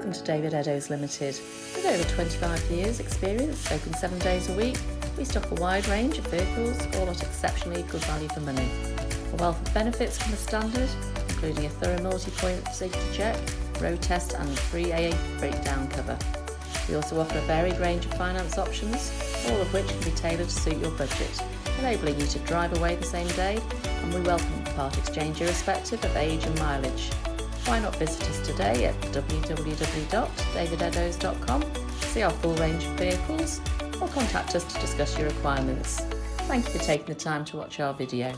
Welcome to David Eddowes Limited. With over 25 years experience, open 7 days a week, we stock a wide range of vehicles, all at exceptionally good value for money. A wealth of benefits come as standard, including a thorough multi-point safety check, road test and free AA breakdown cover. We also offer a varied range of finance options, all of which can be tailored to suit your budget, enabling you to drive away the same day, and we welcome part exchange irrespective of age and mileage. Why not visit us today at www.davideddowes.com, see our full range of vehicles, or contact us to discuss your requirements. Thank you for taking the time to watch our video.